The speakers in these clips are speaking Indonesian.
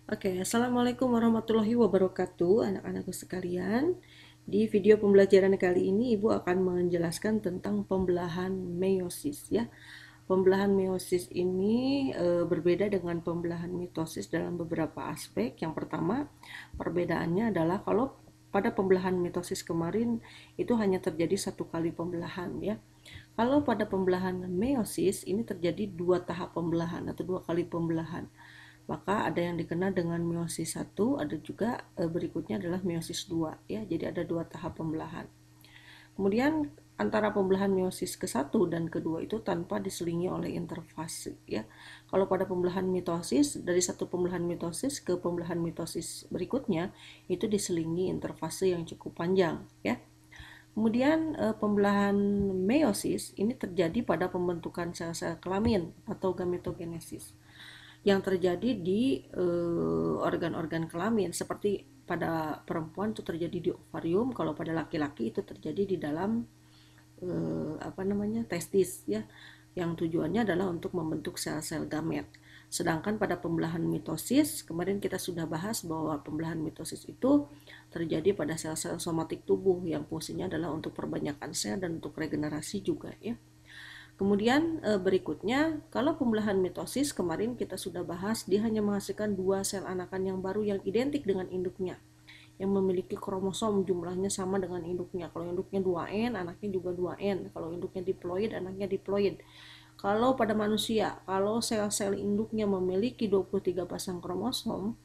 Oke, Assalamualaikum warahmatullahi wabarakatuh, anak-anakku sekalian. Di video pembelajaran kali ini, Ibu akan menjelaskan tentang pembelahan meiosis ya. Pembelahan meiosis ini berbeda dengan pembelahan mitosis dalam beberapa aspek. Yang pertama, perbedaannya adalah kalau pada pembelahan mitosis kemarin itu hanya terjadi satu kali pembelahan ya. Kalau pada pembelahan meiosis ini terjadi dua tahap pembelahan atau dua kali pembelahan. Maka ada yang dikenal dengan meiosis 1, ada juga berikutnya adalah meiosis 2 ya. Jadi ada dua tahap pembelahan. Kemudian antara pembelahan meiosis ke-1 dan kedua itu tanpa diselingi oleh interfase ya. Kalau pada pembelahan mitosis, dari satu pembelahan mitosis ke pembelahan mitosis berikutnya itu diselingi interfase yang cukup panjang ya. Kemudian pembelahan meiosis ini terjadi pada pembentukan sel-sel kelamin atau gametogenesis yang terjadi di organ-organ kelamin, seperti pada perempuan itu terjadi di ovarium, kalau pada laki-laki itu terjadi di dalam testis ya, yang tujuannya adalah untuk membentuk sel-sel gamet. Sedangkan pada pembelahan mitosis, kemarin kita sudah bahas bahwa pembelahan mitosis itu terjadi pada sel-sel somatik tubuh yang fungsinya adalah untuk perbanyakan sel dan untuk regenerasi juga ya. Kemudian berikutnya, kalau pembelahan mitosis kemarin kita sudah bahas, dia hanya menghasilkan dua sel anakan yang baru yang identik dengan induknya, yang memiliki kromosom jumlahnya sama dengan induknya. Kalau induknya 2N, anaknya juga 2N. Kalau induknya diploid, anaknya diploid. Kalau pada manusia, kalau sel-sel induknya memiliki 23 pasang kromosom,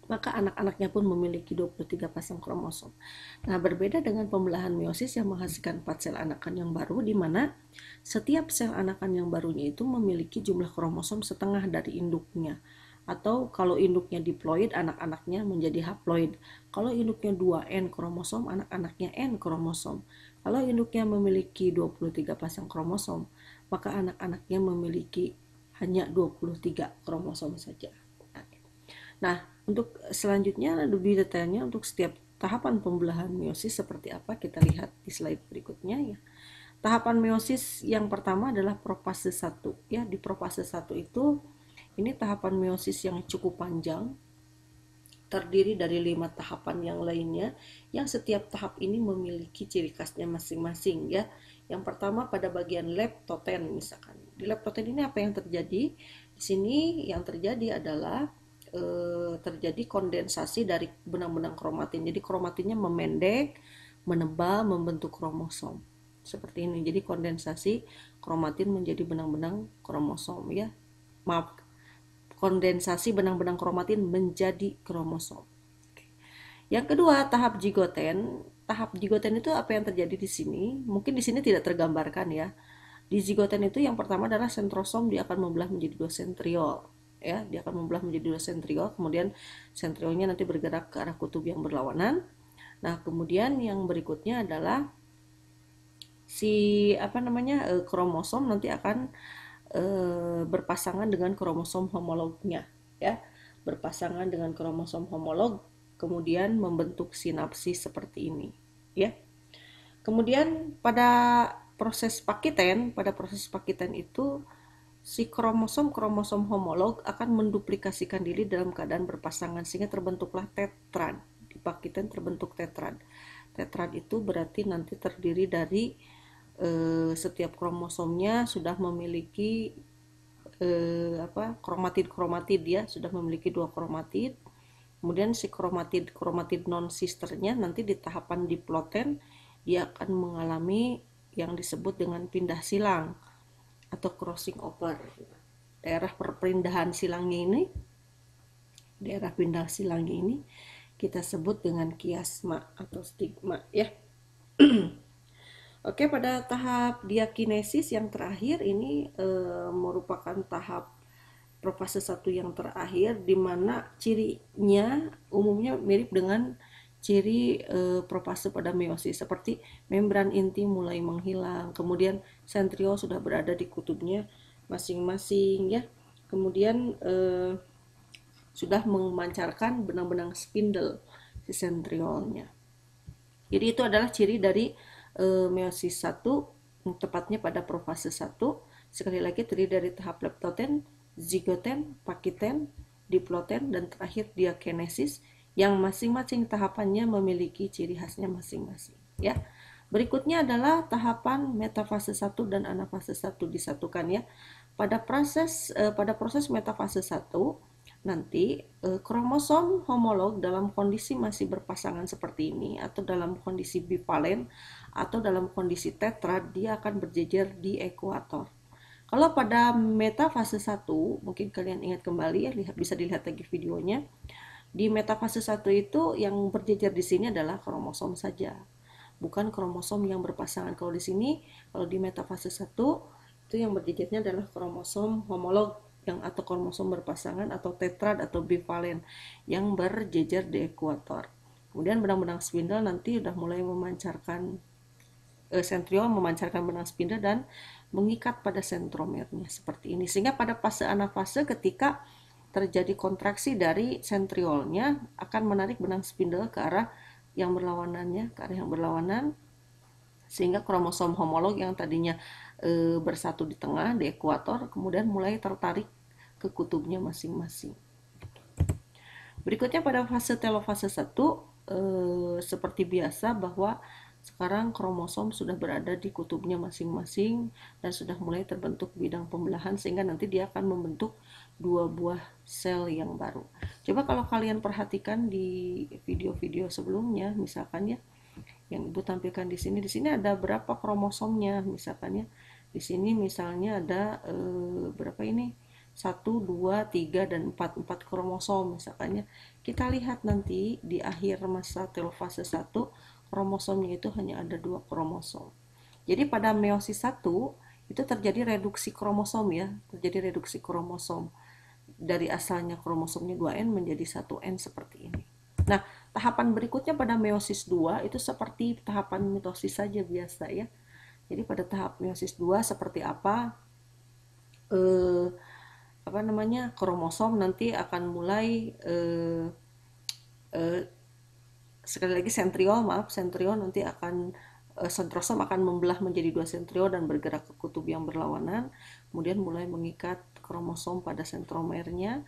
maka anak-anaknya pun memiliki 23 pasang kromosom. Nah, berbeda dengan pembelahan meiosis yang menghasilkan 4 sel anakan yang baru, di mana setiap sel anakan yang barunya itu memiliki jumlah kromosom setengah dari induknya. Atau kalau induknya diploid, anak-anaknya menjadi haploid. Kalau induknya 2N kromosom, anak-anaknya N kromosom. Kalau induknya memiliki 23 pasang kromosom, maka anak-anaknya memiliki hanya 23 kromosom saja. Nah, untuk selanjutnya lebih detailnya untuk setiap tahapan pembelahan meiosis seperti apa kita lihat di slide berikutnya ya. Tahapan meiosis yang pertama adalah profase 1 ya. Di profase 1 itu ini tahapan meiosis yang cukup panjang, terdiri dari 5 tahapan yang lainnya, yang setiap tahap ini memiliki ciri khasnya masing-masing ya. Yang pertama pada bagian leptoten misalkan. Di leptoten ini apa yang terjadi? Di sini yang terjadi adalah terjadi kondensasi dari benang-benang kromatin. Jadi kromatinnya memendek, menebal, membentuk kromosom. Seperti ini. Jadi kondensasi kromatin menjadi benang-benang kromosom ya. Maaf, kondensasi benang-benang kromatin menjadi kromosom. Yang kedua, tahap zigoten. Tahap zigoten itu apa yang terjadi di sini? Mungkin di sini tidak tergambarkan ya. Di zigoten itu yang pertama adalah sentrosom, dia akan membelah menjadi dua sentriol ya, dia akan membelah menjadi dua sentriol, kemudian sentriolnya nanti bergerak ke arah kutub yang berlawanan. Nah, kemudian yang berikutnya adalah si kromosom nanti akan berpasangan dengan kromosom homolognya ya, berpasangan dengan kromosom homolog, kemudian membentuk sinapsis seperti ini ya. Kemudian pada proses pakiten itu si kromosom homolog akan menduplikasikan diri dalam keadaan berpasangan sehingga terbentuklah tetrad. Di pakiten terbentuk tetrad. Tetrad itu berarti nanti terdiri dari setiap kromosomnya sudah memiliki kromatid ya, sudah memiliki dua kromatid. Kemudian si kromatid non sisternya nanti di tahapan diploten dia akan mengalami yang disebut dengan pindah silang atau crossing over. Daerah perpindahan silangnya ini kita sebut dengan kiasma atau stigma ya. Oke, pada tahap diakinesis yang terakhir ini merupakan tahap profase 1 yang terakhir, di mana cirinya umumnya mirip dengan ciri profase pada meiosis, seperti membran inti mulai menghilang, kemudian sentriol sudah berada di kutubnya masing-masing ya, kemudian sudah memancarkan benang-benang spindle si sentriolnya. Jadi itu adalah ciri dari meiosis 1, tepatnya pada profase 1. Sekali lagi terdiri dari tahap leptoten, zigoten, pakiten, diploten, dan terakhir diakinesis, yang masing-masing tahapannya memiliki ciri khasnya masing-masing ya. Berikutnya adalah tahapan metafase 1 dan anafase 1 disatukan ya. Pada proses metafase 1 nanti kromosom homolog dalam kondisi masih berpasangan seperti ini, atau dalam kondisi bivalen, atau dalam kondisi tetrad, dia akan berjejer di ekuator. Kalau pada metafase 1, mungkin kalian ingat kembali ya, bisa dilihat lagi videonya. Di metafase 1 itu yang berjejer di sini adalah kromosom saja, bukan kromosom yang berpasangan. Kalau di sini, kalau di metafase 1 itu yang berjejernya adalah kromosom homolog yang atau kromosom berpasangan atau tetrad atau bivalen yang berjejer di ekuator. Kemudian benang-benang spindle nanti udah mulai memancarkan sentriol memancarkan benang spindle dan mengikat pada sentromernya seperti ini. Sehingga pada fase anafase ketika terjadi kontraksi dari sentriolnya akan menarik benang spindle ke arah yang berlawanannya, ke arah yang berlawanan, sehingga kromosom homolog yang tadinya bersatu di tengah di ekuator kemudian mulai tertarik ke kutubnya masing-masing. Berikutnya pada fase telofase 1 seperti biasa bahwa sekarang kromosom sudah berada di kutubnya masing-masing dan sudah mulai terbentuk bidang pembelahan, sehingga nanti dia akan membentuk dua buah sel yang baru. Coba kalau kalian perhatikan di video-video sebelumnya, misalkan ya, yang Ibu tampilkan di sini ada berapa kromosomnya, misalkan ya. Di sini misalnya ada berapa ini? 1, 2, 3, dan 4 kromosom misalkan ya. Kita lihat nanti di akhir masa telofase 1 kromosomnya itu hanya ada 2 kromosom. Jadi pada meiosis 1 itu terjadi reduksi kromosom ya, terjadi reduksi kromosom. Dari asalnya kromosomnya 2N menjadi 1N seperti ini. Nah, tahapan berikutnya pada meiosis 2 itu seperti tahapan mitosis saja biasa ya. Jadi pada tahap meiosis 2 seperti apa? Kromosom nanti akan mulai sekali lagi sentriol nanti akan sentrosom akan membelah menjadi 2 sentriol dan bergerak ke kutub yang berlawanan, kemudian mulai mengikat kromosom pada sentromernya.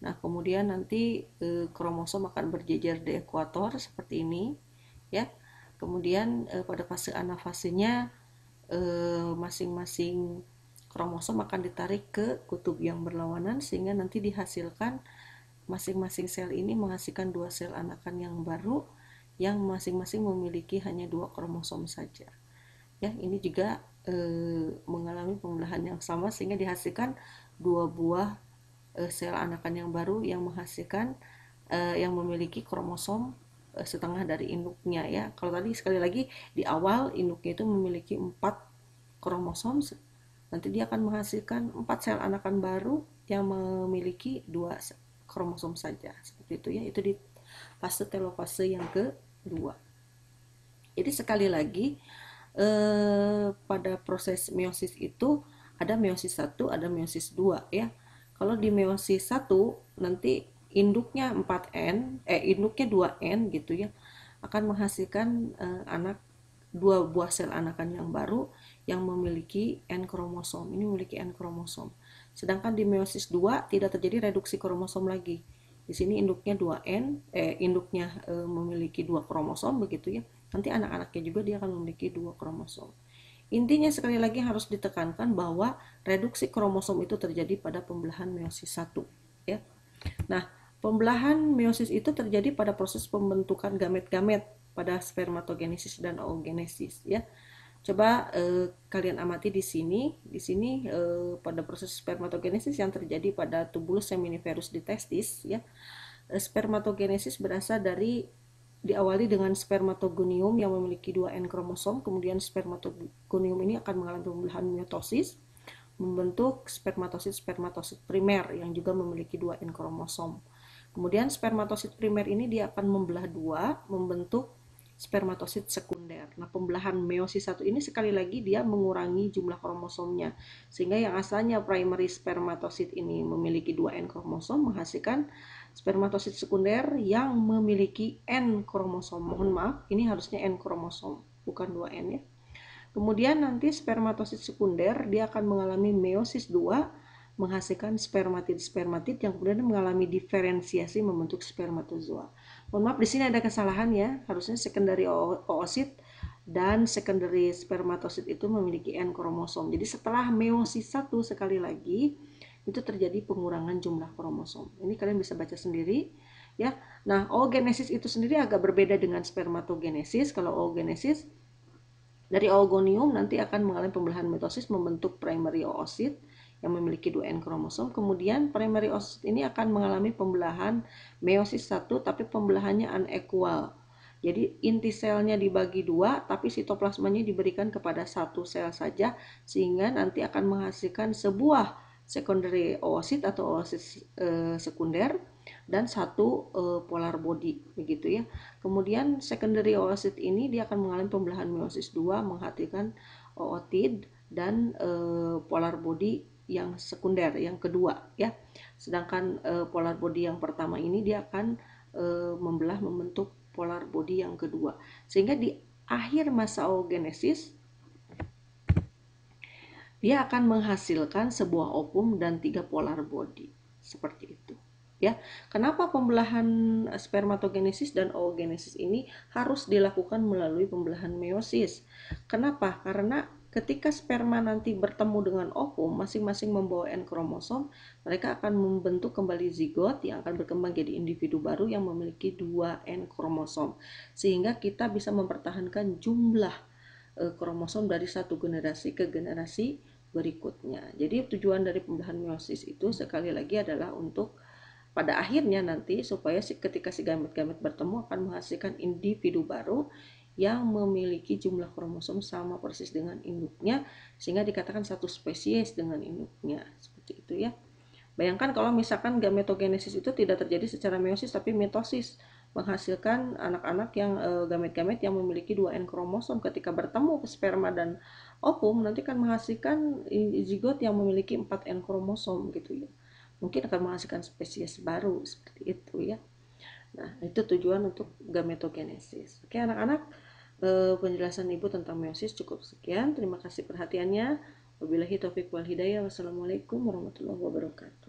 Nah, kemudian nanti kromosom akan berjejer di ekuator seperti ini ya. Kemudian pada fase anafasenya masing-masing kromosom akan ditarik ke kutub yang berlawanan, sehingga nanti dihasilkan masing-masing sel ini menghasilkan 2 sel anakan yang baru yang masing-masing memiliki hanya 2 kromosom saja. Ya, ini juga mengalami pembelahan yang sama sehingga dihasilkan 2 buah sel anakan yang baru yang menghasilkan yang memiliki kromosom setengah dari induknya ya. Kalau tadi sekali lagi di awal induknya itu memiliki 4 kromosom, nanti dia akan menghasilkan 4 sel anakan baru yang memiliki 2 kromosom saja. Seperti itu ya, itu di fase telofase yang kedua. Jadi sekali lagi pada proses meiosis itu ada meiosis 1, ada meiosis 2 ya. Kalau di meiosis 1 nanti induknya 2N gitu ya, akan menghasilkan 2 buah sel anakan yang baru yang memiliki N kromosom. Ini memiliki N kromosom. Sedangkan di meiosis 2 tidak terjadi reduksi kromosom lagi. Di sini induknya 2N, memiliki 2 kromosom begitu ya. Nanti anak-anaknya juga dia akan memiliki 2 kromosom. Intinya sekali lagi harus ditekankan bahwa reduksi kromosom itu terjadi pada pembelahan meiosis 1 ya. Nah, pembelahan meiosis itu terjadi pada proses pembentukan gamet-gamet pada spermatogenesis dan oogenesis ya. Coba kalian amati di sini pada proses spermatogenesis yang terjadi pada tubulus seminiferus di testis ya. Spermatogenesis berasal dari diawali dengan spermatogonium yang memiliki 2 N kromosom, kemudian spermatogonium ini akan mengalami pembelahan mitosis membentuk spermatosit primer yang juga memiliki 2 N kromosom. Kemudian spermatosit primer ini dia akan membelah 2 membentuk spermatosit sekunder. Nah, pembelahan meiosis 1 ini sekali lagi dia mengurangi jumlah kromosomnya, sehingga yang asalnya primary spermatosit ini memiliki 2 N kromosom menghasilkan spermatosit sekunder yang memiliki N kromosom. Mohon maaf, ini harusnya N kromosom, bukan 2N ya. Kemudian nanti spermatosit sekunder dia akan mengalami meiosis 2 menghasilkan spermatid yang kemudian mengalami diferensiasi membentuk spermatozoa. Mohon maaf, di sini ada kesalahan ya, harusnya secondary oosit dan secondary spermatosit itu memiliki N kromosom. Jadi setelah meiosis 1 sekali lagi itu terjadi pengurangan jumlah kromosom. Ini kalian bisa baca sendiri ya. Nah, oogenesis itu sendiri agak berbeda dengan spermatogenesis. Kalau oogenesis dari oogonium nanti akan mengalami pembelahan mitosis membentuk primary oosit yang memiliki 2N kromosom. Kemudian primary oosit ini akan mengalami pembelahan meiosis 1 tapi pembelahannya unequal. Jadi inti selnya dibagi 2 tapi sitoplasmanya diberikan kepada satu sel saja sehingga nanti akan menghasilkan sebuah secondary oosit atau oosit sekunder dan satu polar body begitu ya. Kemudian secondary oosit ini dia akan mengalami pembelahan meiosis 2 menghasilkan ootid dan polar body yang sekunder yang kedua ya. Sedangkan polar body yang pertama ini dia akan membelah membentuk polar body yang kedua. Sehingga di akhir masa oogenesis dia akan menghasilkan sebuah ovum dan 3 polar body. Seperti itu. Ya, kenapa pembelahan spermatogenesis dan oogenesis ini harus dilakukan melalui pembelahan meiosis? Kenapa? Karena ketika sperma nanti bertemu dengan ovum, masing-masing membawa N kromosom, mereka akan membentuk kembali zigot yang akan berkembang jadi individu baru yang memiliki 2 N kromosom. Sehingga kita bisa mempertahankan jumlah kromosom dari satu generasi ke generasi berikutnya. Jadi tujuan dari pembelahan meiosis itu sekali lagi adalah untuk pada akhirnya nanti supaya ketika si gamet-gamet bertemu akan menghasilkan individu baru yang memiliki jumlah kromosom sama persis dengan induknya sehingga dikatakan satu spesies dengan induknya. Seperti itu ya. Bayangkan kalau misalkan gametogenesis itu tidak terjadi secara meiosis tapi mitosis menghasilkan anak-anak yang gamet-gamet yang memiliki 2N kromosom ketika bertemu sperma dan ovum nanti akan menghasilkan zigot yang memiliki 4N kromosom gitu ya. Mungkin akan menghasilkan spesies baru seperti itu ya. Nah, itu tujuan untuk gametogenesis. Oke, anak-anak, penjelasan Ibu tentang meiosis cukup sekian. Terima kasih perhatiannya. Wabillahi taufiq wal hidayah. Wassalamualaikum warahmatullahi wabarakatuh.